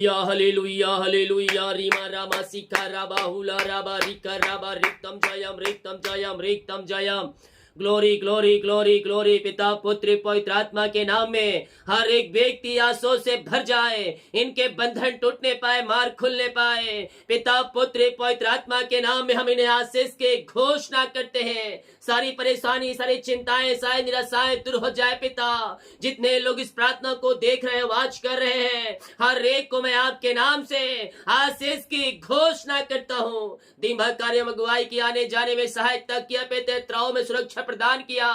Hallelujah, hallelujah, Rima Rama Sika Raba Hula Raba Rika Raba Riktam Jayam Riktam Jayam Riktam Jayam। Glory glory glory glory. पिता पुत्र पवित्र आत्मा के नाम में हर एक व्यक्ति आंसू से भर जाए, इनके बंधन टूटने पाए, मार खुलने पाए। पिता पुत्र पवित्र आत्मा के नाम में हम इन्हें आशीष के घोषणा करते हैं। सारी परेशानी, सारी चिंताएं, सारी निराशाएं दूर हो जाए। पिता, जितने लोग इस प्रार्थना को देख रहे हैं, वाच कर रहे हैं, हर एक को मैं आपके नाम से आशीष की घोषणा करता हूँ। दिन भर कार्य में अगुवाई की, आने जाने में सहायता किया, पेत्राओं में सुरक्षा प्रदान किया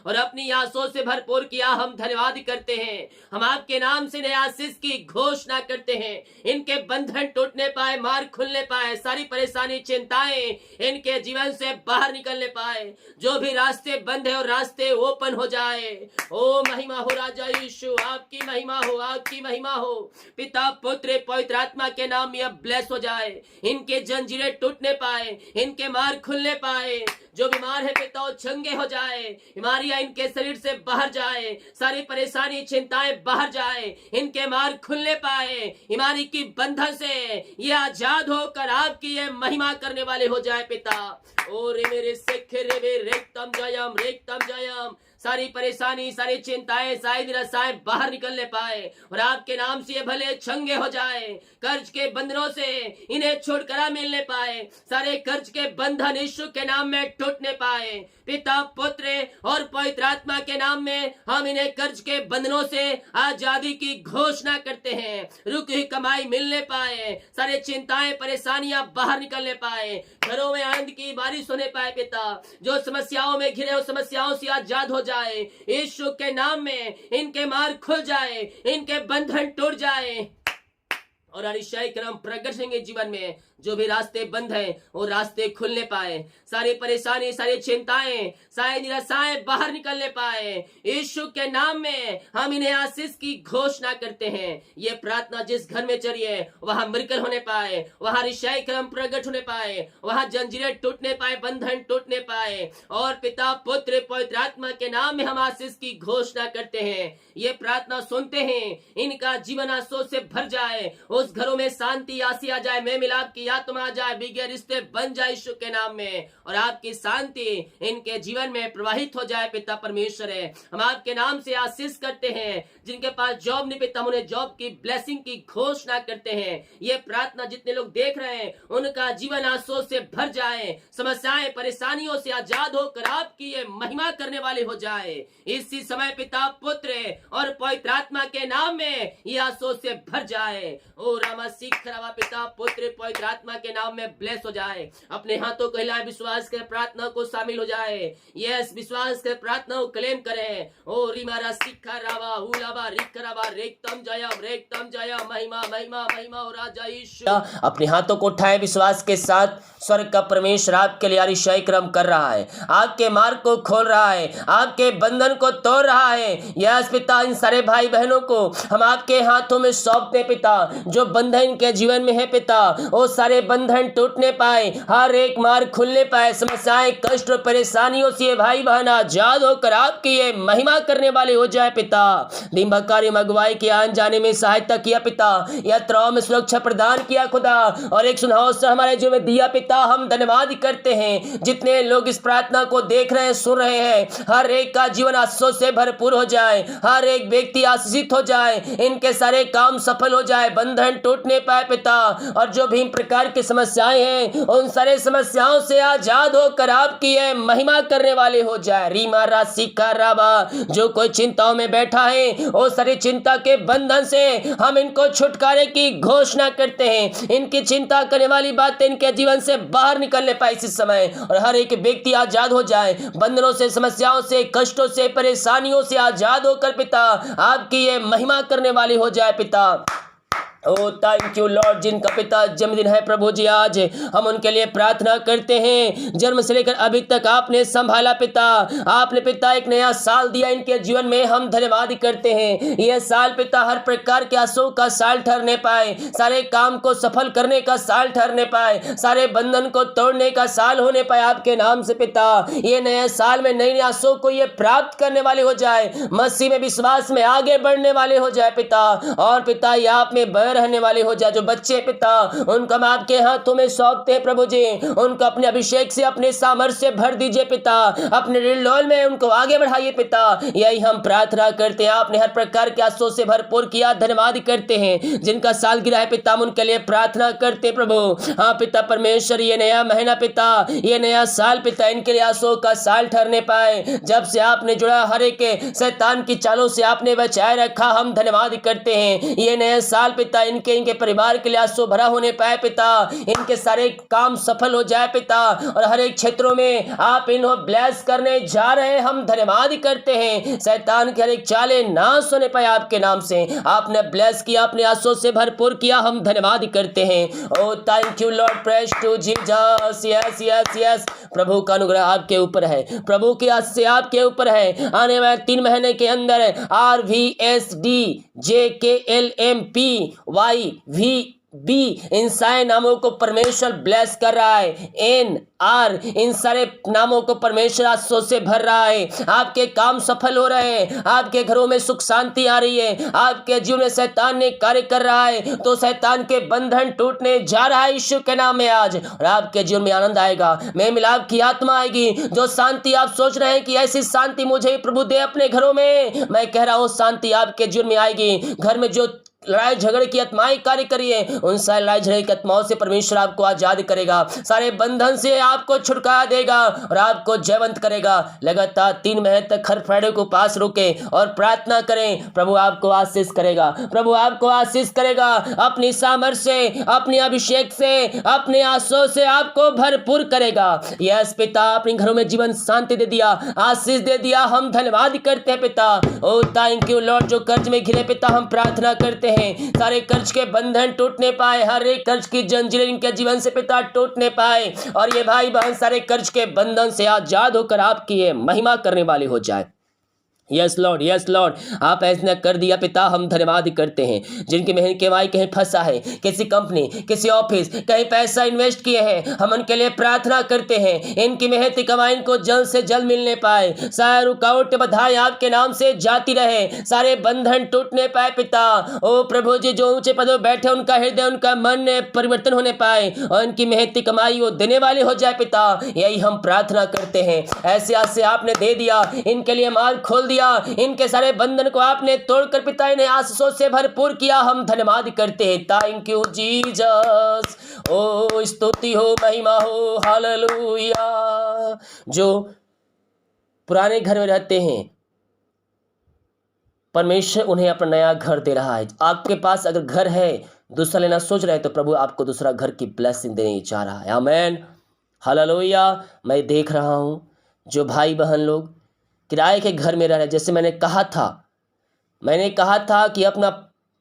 और अपनी आंसुओं से भरपूर किया। हम धन्यवाद करते हैं। हम आपके नाम से नए आशीष की घोषणा करते हैं। इनके बंधन टूटने पाए, मार खुलने पाए, सारी परेशानी, चिंताएं इनके जीवन से बाहर निकलने पाए। जो भी रास्ते बंद है और रास्ते ओपन हो जाए। ओ महिमा हो राजा यीशु, आपकी महिमा हो, आपकी महिमा हो। पिता पुत्र पवित्र आत्मा के नाम में अब ब्लेस हो जाए। इनके जंजीरें टूटने पाए, इनके मार खुलने पाए। जो बीमार है पिता, वो चंगे हो जाए, बीमारियां इनके शरीर से बाहर जाए, सारी परेशानी, चिंताएं बाहर जाए, इनके मार खुलने पाए। बीमारी की बंधन से ये आजाद होकर आपकी ये महिमा करने वाले हो जाए। पिता और मेरे सिख रे रेक्तम जयम रेक्तम जयम। सारी परेशानी, सारी चिंताएं, सारी निराशाएं बाहर निकलने पाए और आपके नाम से ये भले चंगे हो जाए। कर्ज के बंधनों से इन्हें छुटकारा मिलने पाए। सारे कर्ज के बंधन यीशु के नाम में टूटने पाए। पिता पुत्र और पवित्र आत्मा के नाम में हम इन्हें कर्ज के बंधनों से आजादी की घोषणा करते हैं। रुकी हुई कमाई मिलने पाए, सारे चिंताएं, परेशानियां बाहर निकलने पाए, घरों में आनंद की बारिश होने पाए। पिता, जो समस्याओं में घिरे हो, समस्याओं से आजाद हो जाए। यीशु के नाम में इनके मार्ग खुल जाए, इनके बंधन टूट जाए और अतिशय क्रम प्रकट होंगे जीवन में। जो भी रास्ते बंद हैं वो रास्ते खुलने पाए। सारी परेशानी, सारी चिंताएं, सारी निराशाएं बाहर निकलने पाए। यीशु के नाम में हम इन्हें आशीष की घोषणा करते हैं। ये प्रार्थना जिस घर में चली है वहां मिरेकल होने पाए, वहां अतिशय क्रम प्रकट होने पाए, वहां जंजीरें टूटने पाए, बंधन टूटने पाए। और पिता पुत्र पवित्र आत्मा के नाम में हम आशीष की घोषणा करते हैं। ये प्रार्थना सुनते हैं, इनका जीवन आशीष से भर जाए। उस घरों में शांति आसी आ जाए, में मिलाप की आत्मा आ जाए, बिगड़े रिश्ते बन जाए यीशु के नाम में और आपकी शांति इनके जीवन में प्रवाहित हो जाए। पिता परमेश्वर है, हम आपके नाम से आशीष करते हैं। जिनके पास जॉब नहीं पिता, उन्हें जॉब की ब्लेसिंग की घोषणा करते हैं। ये प्रार्थना जितने लोग देख रहे हैं उनका जीवन आशीष से भर जाए, समस्याएं, परेशानियों से आजाद होकर आपकी ये महिमा करने वाले हो जाए। इसी समय पिता पुत्र और पवित्र आत्मा के नाम में ये आशीष से भर जाए। ओ रामा सीख रवा, पिता पुत्र पवित्र आत्मा के नाम में ब्लेस हो जाए। अपने हाथों को हिलाए, विश्वास के प्रार्थना को शामिल हो जाए। यस, विश्वास के प्रार्थना को क्लेम करें। ओ रिमारा सिखा रावा हुलावा रिकरावा रेक्तम जयम। महिमा महिमा महिमा और राजा यीशु। अपने हाथों को उठाए, विश्वास के साथ स्वर्ग का परमेश्वर आपके लिए अतिशय क्रम कर रहा है, आपके मार्ग को खोल रहा है, आपके बंधन को तोड़ रहा है। यस पिता, इन सारे भाई बहनों को हम आपके हाथों में सौंपते पिता। जो बंधन इनके जीवन में है पिता, वो सारे बंधन टूटने पाए, हर एक मार्ग खुलने पाए। समस्याएं, कष्ट और परेशानियों से भाई बहन आजाद होकर आपकी ये महिमा करने वाले हो जाए। पिता, दिन भर कार्य में अगुवाई की, आने जाने में सहायता किया पिता, यात्राओं में सुरक्षा प्रदान किया खुदा, और एक सुनाओ से हमारे जो में दिया पिता। हम धन्यवाद करते हैं। जितने लोग इस प्रार्थना को देख रहे हैं, सुन रहे हैं, हर एक का जीवन आशीष से भरपूर हो जाए, हर एक व्यक्ति आशीषित हो जाए, इनके सारे काम सफल हो जाए, बंधन टूटने पाए पिता। और जो भी प्रकार की समस्याएं हैं उन सारे समस्याओं से आजाद होकर आपकी ये महिमा करने वाले हो जाए। रीमा राशि का राबा, जो कोई चिंताओं में बैठा है वो सारी चिंता के बंधन से हम इनको छुटकारे की घोषणा करते हैं। इनकी चिंता करने वाली बातें इनके जीवन से बाहर निकलने पाए इस समय, और हर एक व्यक्ति आजाद हो जाए बंधनों से, समस्याओं से, कष्टों से, परेशानियों से आजाद होकर पिता आपकी ये महिमा करने वाले हो जाए। पिता ओ थैंक यू लॉर्ड, जिनका पिता जन्मदिन है प्रभु जी आज हम उनके लिए प्रार्थना करते हैं। जन्म से लेकर अभी तक आपने संभाला पिता, आपने पिता एक नया साल दिया इनके जीवन में, हम धन्यवाद करते हैं। यह साल पिता हर प्रकार के आंसू का साल ठहरने पाए, सारे काम को सफल करने का साल ठहरने पाए, सारे बंधन को तोड़ने का साल होने पाए आपके नाम से पिता। ये नए साल में नई आंसू को ये प्राप्त करने वाले हो जाए, मसीह में विश्वास में आगे बढ़ने वाले हो जाए पिता। और पिता ये आप में में रहने वाले हो जाए। जो बच्चे पिता, उनको हम आपके हाथों में सौंपते हैं प्रभु जी, उनको अपने अभिषेक से, अपने सामर्थ्य से भर दीजिए पिता, अपने निर्लोल में उनको आगे बढ़ाइए पिता। यही हम प्रार्थना करते हैं। आपने हर प्रकार के आशीषों से भरपूर किया, धन्यवाद करते हैं। जिनका सालगिरह है पिता, हम उनके लिए प्रार्थना करते हैं प्रभु। हाँ पिता परमेश्वर, ये नया महीना पिता, ये नया साल पिता, इनके लिए आशीषों का साल ठहरने पाए। जब से आपने जुड़ा, हर एक शैतान की चालों से आपने बचाए रखा, हम धन्यवाद करते हैं। ये नया साल पिता इनके परिवार के लिए आशीषों भरा होने पाए पिता, इनके सारे काम सफल हो जाए पिता, और हर एक क्षेत्रों में आप इन्हें ब्लेस करने जा रहे हैं। हम धन्यवाद करते हैं। शैतान की हर एक चालें नाश होने पाए आपके नाम से। आपने ब्लेस किया, अपने आशीषों से भरपूर किया, हम धन्यवाद करते हैं। O thank you Lord, praise to Jesus. Yes yes yes, प्रभु का अनुग्रह आपके ऊपर है, प्रभु की आशीष से आपके ऊपर है। आने वाले 3 महीने के अंदर RVSDJKLMPYVB इन सारे नामों को परमेश्वर ब्लेस कर रहा है। NR इन सारे नामों को परमेश्वर आशीषों से भर रहा है। आपके काम सफल हो रहे हैं, आपके घरों में सुख शांति आ रही है, आपके जीवन में शैतान ने कार्य कर रहा है तो शैतान के बंधन टूटने जा रहा है यीशु के नाम में आज। और आपके जीवन में आनंद आएगा, मेल मिलाप की आत्मा आएगी। जो शांति आप सोच रहे हैं कि ऐसी शांति मुझे प्रभु दे अपने घरों में, मैं कह रहा हूं शांति आपके जीवन में आएगी। घर में जो लड़ाई झगड़े की आत्माएं कार्य करिए, उन सारे लड़ाई झगड़े की आत्माओं से परमेश्वर आपको आजाद करेगा, सारे बंधन से आपको छुटकारा देगा और आपको जयवंत करेगा। लगातार 3 महीने तक हर फ्राइडे को पास रुके और प्रार्थना करें, प्रभु आपको आशीष करेगा, प्रभु आपको आशीष करेगा। अपनी सामर्थ्य से, अपने अभिषेक से, अपने आशीषों से आपको भरपूर करेगा। यस पिता, अपने घरों में जीवन शांति दे दिया, आशीष दे दिया, हम धन्यवाद करते हैं पिता। ओ थैंक यू लॉर्ड। जो कर्ज में घिरे पिता, हम प्रार्थना करते हैं सारे कर्ज के बंधन टूटने पाए, हर एक कर्ज की जंजीरें इनके जीवन से पिता टूटने पाए, और ये भाई बहन सारे कर्ज के बंधन से आजाद होकर आपकी ये महिमा करने वाले हो जाए। यस लॉर्ड, यस लॉर्ड, आप ऐसा कर दिया पिता, हम धन्यवाद करते हैं। जिनकी मेहनत कमाई कहीं फंसा है, किसी कंपनी, किसी ऑफिस, कहीं पैसा इन्वेस्ट किए हैं, हम उनके लिए प्रार्थना करते हैं। इनकी मेहनत कमाई को जल्द से जल्द मिलने पाए, सारे रुकावट बधाई आपके नाम से जाती रहे, सारे बंधन टूटने पाए पिता। ओ प्रभु जी, जो ऊंचे पदों बैठे उनका हृदय, उनका मन परिवर्तन होने पाए और उनकी मेहनत कमाई वो देने वाले हो जाए पिता। यही हम प्रार्थना करते हैं। ऐसे आज से आपने दे दिया, इनके लिए मार्ग खोल दिया, इनके सारे बंधन को आपने तोड़कर पिता इन्हें आशीषों से भरपूर किया, हम धन्यवाद करते हैं। Thank you Jesus. ओ स्तुति हो, महिमा हो, हालेलुया। जो पुराने घर में रहते हैं, परमेश्वर उन्हें अपना नया घर दे रहा है। आपके पास अगर घर है, दूसरा लेना सोच रहे हैं, तो प्रभु आपको दूसरा घर की ब्लेसिंग देने चाह रहा है। आमेन, हालेलुया। मैं देख रहा हूं जो भाई बहन लोग किराए के घर में रह रहे, जैसे मैंने कहा था कि अपना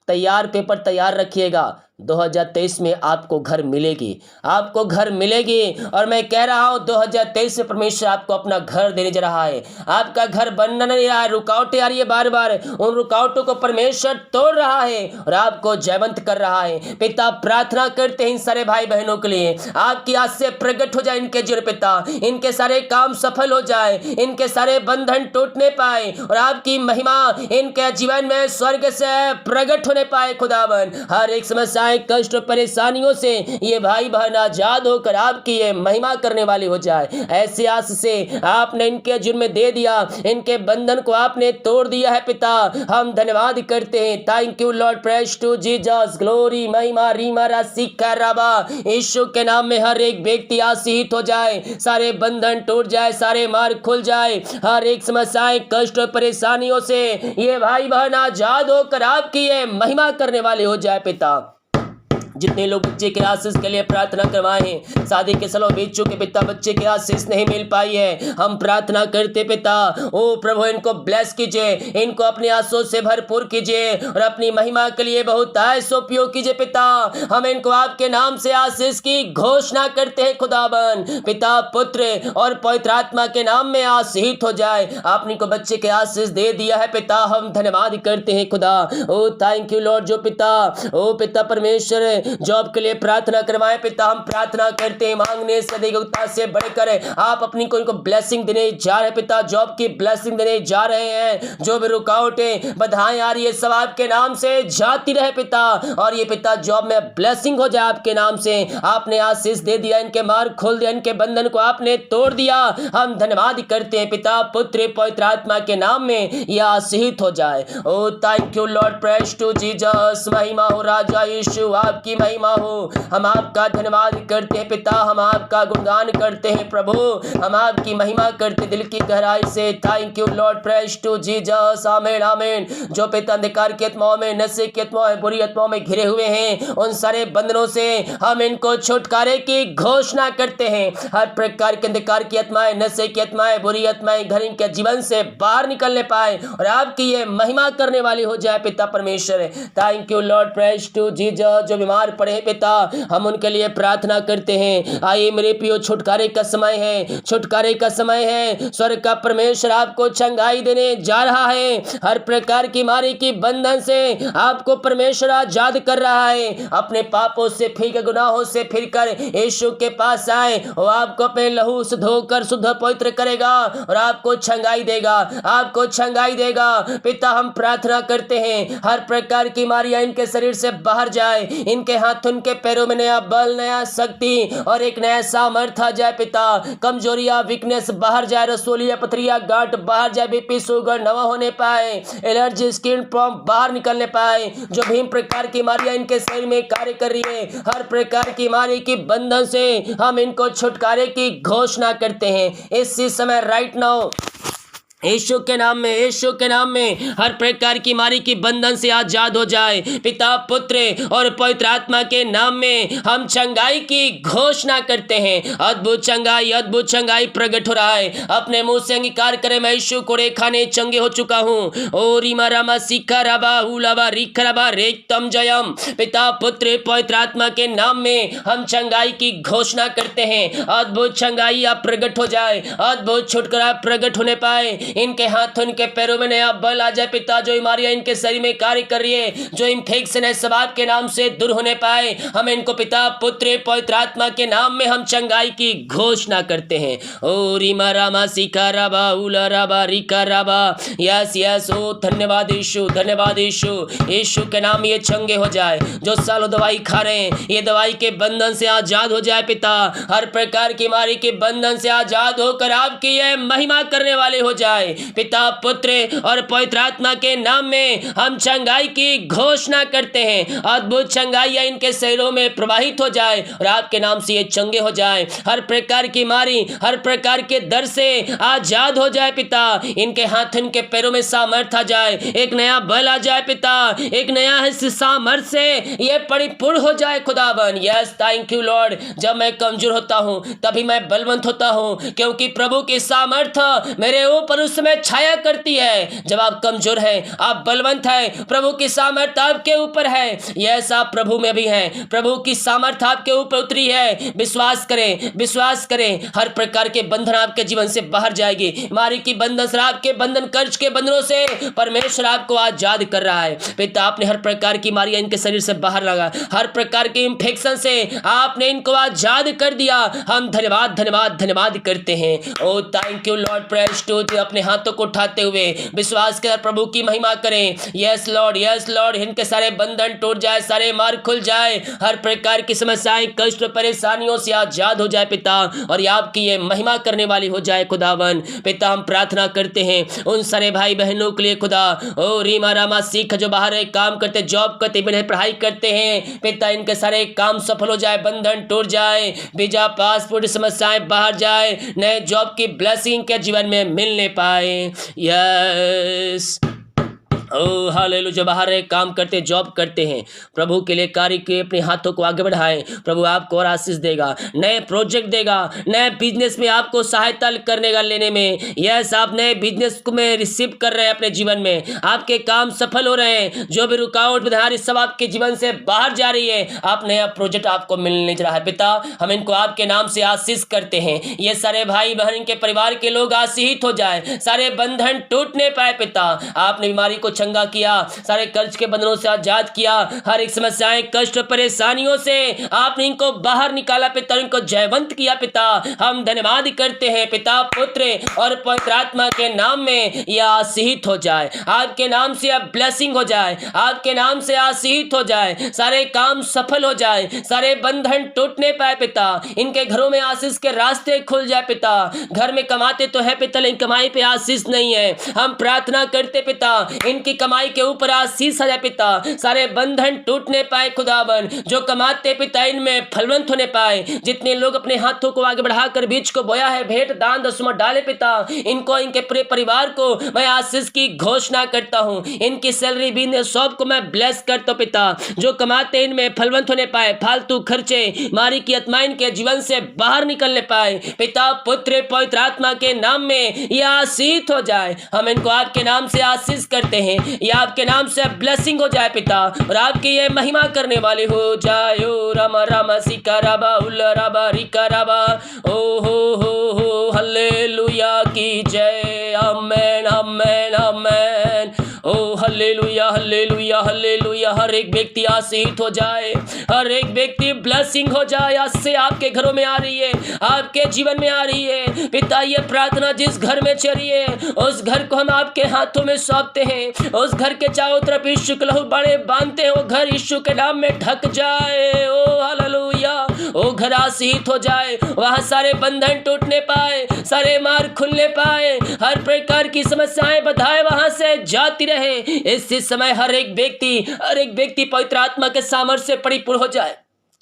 तैयार पेपर तैयार रखिएगा। 2023 में आपको घर मिलेगी, आपको घर मिलेगी। और मैं कह रहा हूं 2023 में परमेश्वर आपको अपना घर देने जा रहा है। आपका घर बनना नहीं रहा है, रुकावटें आ रही है बार बार, उन रुकावटों को परमेश्वर तोड़ रहा है और आपको जयवंत कर रहा है। पिता प्रार्थना करते हैं इन सारे भाई बहनों के लिए, आपकी आज से प्रकट हो जाए इनके जीवन पिता, इनके सारे काम सफल हो जाए, इनके सारे बंधन टूटने पाए और आपकी महिमा इनके जीवन में स्वर्ग से प्रकट होने पाए। खुदावन, हर एक समस्या, कष्ट और परेशानियों से ये भाई बहन आजाद होकर आपकी ये महिमा करने वाले हो जाए। ऐसे आस से आपने इनके जुर्म में दे दिया, इनके बंधन को आपने तोड़ दिया है पिता, हम धन्यवाद करते हैं। Thank you Lord, praise to Jesus, glory, महिमा, रीमा, रासिका, राबा। यीशु के नाम में हर एक व्यक्ति आशीषित हो जाए, सारे बंधन टूट जाए, सारे मार्ग खुल जाए, हर एक समस्याएं, कष्ट और परेशानियों से ये भाई बहन आजाद होकर आपकी ये महिमा करने वाले हो जाए पिता। जितने लोग बच्चे के आशीष के लिए प्रार्थना करवाए हैं, शादी के सालों बीत चुके पिता, बच्चे के आशीष नहीं मिल पाई है, हम प्रार्थना करते पिता, ओ प्रभु इनको ब्लेस कीजिए, इनको अपने आशीषों से भरपूर कीजिए और अपनी महिमा के लिए बहुत ऐसा उपयोग कीजिए पिता। हम इनको आपके नाम से आशीष की घोषणा करते हैं खुदावन, पिता, पुत्र और पवित्र आत्मा के नाम में आशीषित हो जाए। आपने को बच्चे के आशीष दे दिया है पिता, हम धन्यवाद करते हैं खुदा। ओ थैंक यू लॉर्ड। जो पिता, ओ पिता परमेश्वर हैं, जॉब के लिए प्रार्थना करवाएं पिता। हम प्रार्थना करते हैं, मांगने से अधिकता से बढ़कर आप अपनी को इनको ब्लेसिंग देने जा रहे हैं पिता, जॉब की ब्लेसिंग देने जा रहे हैं। जो भी रुकावटें बाधाएं आ रही है सब आपके नाम से जाती रहे पिता, और ये पिता जॉब में ब्लेसिंग हो जाए आपके नाम से। आपने आशीष दे दिया, इनके मार्ग खोल दिया, इनके बंधन को आपने तोड़ दिया। हम धन्यवाद करते हैं पिता, पुत्र पवित्र आत्मा के नाम में यह आशीषित हो जाए। O thank you Lord, praise to Jesus. महिमा हो राजा यीशु, आपकी महिमा हो। हम आपका धन्यवाद करते हैं पिता, हम आपका गुणगान करते हैं प्रभु, हम आपकी महिमा करते दिल की गहराई से। Thank you Lord, praise to Jesus. आमीन आमीन। जो पिता अंधकार की आत्माओं में, नशे की आत्माओं में, बुरी आत्माओं में घिरे हुए हैं, उन सारे बंधनों से हम इनको छुटकारे की घोषणा करते हैं। हर प्रकार के अंधकार की आत्माएं, नशे की आत्माएं, बुरी आत्माएं घर इनके जीवन से बाहर निकलने पाए और आपकी ये महिमा करने वाली हो जाए पिता परमेश्वर। Thank you Lord, praise to Jesus. जो बीमार पड़े हैं पिता, हम उनके लिए प्रार्थना करते हैं। आइए मेरे प्रियो, छुटकारे का समय है, छुटकारे का समय है। स्वर्ग का परमेश्वर आपको चंगाई देने जा रहा है। हर प्रकार की बीमारी की बंधन से आपको परमेश्वर आजाद कर रहा है। अपने पापों से फिर, गुनाहों से फिरकर यीशु के पास आए, वो आपको अपने लहू से धोकर शुद्ध पवित्र करेगा और आपको छंगाई देगा, आपको छंगाई देगा। पिता हम प्रार्थना करते हैं, हर प्रकार की बीमारियां इनके शरीर से बाहर जाए, इनके हाथ उनके पैरों में नया बल, नया शक्ति और एक नया सामर्थ्य आ जाए पिता। कमजोरिया, वीकनेस बाहर जाए, रसोलिया, पथरिया, गांठ बाहर जाए, बीपी, शुगर नवा होने पाए, एलर्जी, स्किन प्रॉब्लम बाहर निकलने पाए। जो भी प्रकार की बीमारियां इनके शरीर में कार्य कर रही है, हर प्रकार की बीमारी की बंधन से हम इनको छुटकारे की घोषणा करते हैं इसी समय, राइट नाउ, यीशु के नाम में, यीशु के नाम में हर प्रकार की बीमारी की बंधन से आजाद हो जाए पिता, पुत्र और पवित्र आत्मा के नाम में हम चंगाई की घोषणा करते हैं। अद्भुत चंगाई प्रकट हो रहा है। अपने मुंह से अंगीकार करें, मैं यीशु कोड़े खाने चंगे हो चुका हूँ। ओ रीमा रामा सीखा रबा हुलाबा रिखा रबा रेतम जयम। पिता, पुत्र, पवित्र आत्मा के नाम में हम चंगाई की घोषणा करते हैं। अद्भुत चंगाई आप प्रकट हो जाए, अद्भुत छुटकारा प्रकट होने पाए। इनके हाथ, उनके पैरों में नया बल आ जाए पिता। जो बीमारियां इनके शरीर में कार्य कर रही है, जो इन्फेक्शन है, सब आपके नाम से दूर होने पाए। हम इनको पिता, पुत्र, पवित्र आत्मा के नाम में हम चंगाई की घोषणा करते हैं। ओ रीमा रामा सीखा राबा उला राबा रिका राबा। यस यस, ओ धन्यवाद यीशु, धन्यवाद यीशु। यीशु के नाम ये चंगे हो जाए। जो सालों दवाई खा रहे हैं, ये दवाई के बंधन से आजाद हो जाए पिता। हर प्रकार की बीमारी के बंधन से आजाद होकर आपकी ये महिमा करने वाले हो जाए पिता, पुत्र और पवित्र आत्मा के नाम में हम चंगाई की घोषणा करते हैं। अद्भुत चंगाइयां इनके शरीरों में प्रवाहित हो जाए और आपके नाम से ये चंगे हो जाए। हर प्रकार की बीमारी, हर प्रकार के दर्द से आजाद हो जाए पिता। इनके हाथ, इनके पैरों में सामर्थ्य आ जाए, एक नया बल आ जाए पिता, एक नया सामर्थ्य से ये परिपूर्ण हो जाए खुदावन। Yes, thank you Lord. जब मैं कमजोर होता हूं तभी मैं बलवंत होता हूं, क्योंकि प्रभु की सामर्थ्य मेरे ऊपर उस समय छाया करती है। जब आप कमजोर हैं, आप बलवंत हैं, प्रभु की सामर्थ्य आपके ऊपर है। यस, आप प्रभु में भी हैं, प्रभु की सामर्थ्य आपके ऊपर उतरी है। विश्वास करें, विश्वास करें। हर प्रकार के बंधन आपके जीवन से बाहर जाएगी। बीमारी की बंधन, शराब के बंधन, कर्ज के बंधनों से परमेश्वर आपको आजाद कर रहा है पिता। आपने हर प्रकार की बीमारियां इनके शरीर से बाहर लगा, हर प्रकार के इंफेक्शन से आपने इनको आजाद कर दिया। हम धन्यवाद धन्यवाद धन्यवाद करते हैं। O thank you Lord, praise to. अपने हाथों को उठाते हुए विश्वास कर प्रभु की महिमा करें। Yes Lord, yes Lord. इनके सारे बंधन टूट जाए, सारे मार्ग खुल जाए, हर प्रकार की समस्याएं, कष्ट, परेशानियों से आजाद हो जाए पिता, और ये आपकी ये महिमा करने वाली हो जाए खुदावन। पिता, हम प्रार्थना करते हैं उन सारे भाई बहनों के लिए खुदा। ओ रीमा रामा सीख, जो बाहर है, काम करते, जॉब करते, पढ़ाई करते हैं पिता, इनके सारे काम सफल हो जाए, बंधन टूट जाए, वीजा, पासपोर्ट समस्याएं बाहर जाए, नए जॉब की ब्लेसिंग के जीवन में मिलने पाए। यस, ओ हालेलुया। जो बाहर है, काम करते, जॉब करते हैं, प्रभु के लिए कार्य के अपने हाथों को आगे बढ़ाएं। प्रभु आपको और आशीष देगा, नए प्रोजेक्ट देगा, नए बिजनेस में आपको सहायता करने का लेने में। यस, आप नए बिजनेस को में रिसीव कर रहे हैं अपने जीवन में, आपके काम सफल हो रहे हैं। जो भी रुकावट बाधाएं सब आपके जीवन से बाहर जा रही है, आप नया प्रोजेक्ट आपको मिलने जा रहा है पिता। हम इनको आपके नाम से आशीष करते हैं। ये सारे भाई बहन, इनके परिवार के लोग आशीषित हो जाए, सारे बंधन टूटने पाए पिता। आपने बीमारी को चंगा किया, सारे कर्ज के बंधनों से आजाद किया, हर एक समस्याएं कष्ट परेशानियों से आपने इनको बाहर निकाला पिता, इनको जयवंत किया पिता। हम धन्यवाद करते हैं पिता, पुत्र और पवित्र आत्मा के नाम में यह आशीषित हो जाए, आपके नाम से यह ब्लेसिंग हो जाए, आपके नाम से आशीषित हो जाए, सारे काम सफल हो जाए, सारे बंधन टूटने पाए पिता, इनके घरों में आशीष के रास्ते खुल जाए पिता। घर में कमाते तो है पिता, लेकिन कमाई पे आशीष नहीं है, हम प्रार्थना करते पिता इनकी कमाई के ऊपर आशीष आ जाए पिता, सारे बंधन टूटने पाए खुदावन, जो कमाते पिता इनमें फलवंत होने पाए, जितने लोग अपने हाथों को आगे बढ़ाकर बीज को बोया है, भेंट दान दसवां डाले पिता, इनको इनके पूरे परिवार को मैं आशीष की घोषणा करता हूं, इनकी सैलरी भी सब को मैं ब्लेस करता हूं पिता, जो कमाते इनमें फलवंत होने पाए, फालतू खर्चे मारी की आत्मा इनके जीवन से बाहर निकलने पाए पिता, पुत्र पवित्र आत्मा के नाम में यह आशीष हो जाए। हम इनको आपके नाम से आशीष करते हैं, यह आपके नाम से ब्लेसिंग हो जाए पिता, और आपकी ये महिमा करने वाले हो जाए। ओ रामा रामा सिका राबा उल्ला राबा रिका राबा, ओ हो हल्लेलुया की जय, आमेन आमेन आमेन। ओ हल्लेलुया हल्लेलुया हल्लेलुया। हर एक व्यक्ति आशीषित हो जाए, हर एक व्यक्ति ब्लेसिंग हो जाए, आज से आपके घरों में आ रही है, आपके जीवन में आ रही है पिता। ये प्रार्थना जिस घर में चली है उस घर को हम आपके हाथों में सौंपते हैं, उस घर के चारों तरफ यीशु के लहू बाड़े बांधते हैं, वो घर यीशु के नाम में ढक जाए। ओ हालेलुया, वो घर आशीषित हो जाए, वहां सारे बंधन टूटने पाए, सारे मार्ग खुलने पाए, हर प्रकार की समस्याएं बधाए वहां से जाती रहे। इस समय हर एक व्यक्ति पवित्र आत्मा के सामर्थ्य से परिपूर्ण हो जाए,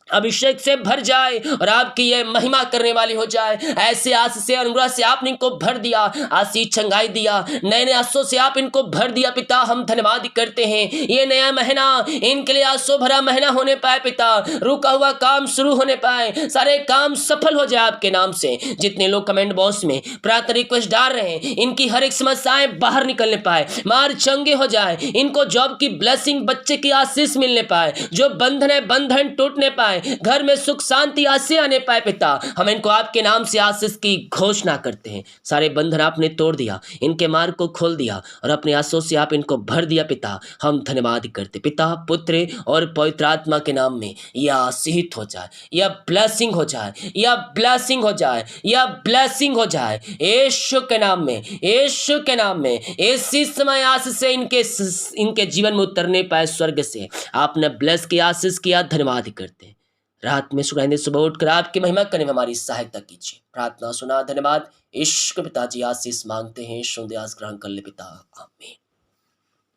अभिषेक से भर जाए, और आपकी ये महिमा करने वाली हो जाए। ऐसे आशीष से अनुग्रह से आपने इनको भर दिया, आशीष चंगाई दिया, नए नए आशीषों से आप इनको भर दिया पिता। हम धन्यवाद करते हैं, ये नया महीना इनके लिए आशीष भरा महीना होने पाए पिता, रुका हुआ काम शुरू होने पाए, सारे काम सफल हो जाए आपके नाम से। जितने लोग कमेंट बॉक्स में प्रार्थना रिक्वेस्ट डाल रहे हैं, इनकी हर एक समस्याएं बाहर निकलने पाए, मार चंगे हो जाए, इनको जॉब की ब्लेसिंग, बच्चे की आशीष मिलने पाए, जो बंधन है बंधन टूटने पाए, घर में सुख शांति आशीष आने पाए पिता। हम इनको आपके नाम से आशीष की घोषणा करते हैं, सारे बंधन आपने तोड़ दिया, इनके मार्ग को खोल दिया, और अपने आशीषों से आप इनको भर दिया पिता। हम धन्यवाद करते पिता, पुत्र और पवित्र आत्मा के नाम में यह आशीषित हो जाए, यह ब्लेसिंग हो जाए, यह ब्लेसिंग हो जाए, यह ब्लेसिंग हो जाए, यीशु के नाम में, यीशु के नाम में। इसी समय आशीष से इनके जीवन में उतरने पाए, स्वर्ग से आपने ब्लेस किया, आशीष किया, धन्यवाद करते हैं। रात में सुनाई सुबह उठकर आपकी महिमा करने में हमारी सहायता कीजिए। प्रार्थना सुना, धन्यवाद। इश्क पिताजी आशीष मांगते हैं, सुंदयास ग्रहण कर ले पिता, आमीन।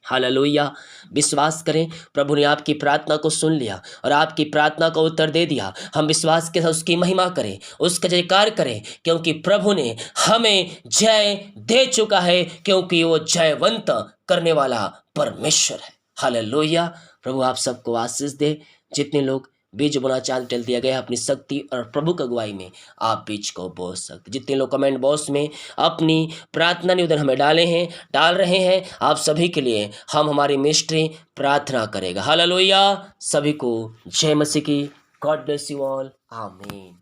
हालेलुया। विश्वास करें, प्रभु ने आपकी प्रार्थना को सुन लिया और आपकी प्रार्थना का उत्तर दे दिया। हम विश्वास के साथ उसकी महिमा करें, उसका जयकार करें, क्योंकि प्रभु ने हमें जय दे चुका है, क्योंकि वो जयवंत करने वाला परमेश्वर है। हालेलुया। प्रभु आप सबको आशीष दे। जितने लोग बीज बोना चाहते, डल दिया गया अपनी शक्ति और प्रभु की अगुवाई में आप बीज को बो सकते। जितने लोग कमेंट बॉक्स में अपनी प्रार्थना निवेदन हमें डाल रहे हैं, आप सभी के लिए हम हमारी मिनिस्ट्री प्रार्थना करेगा। हालेलुया। सभी को जय मसीह की। God bless you all. आमीन।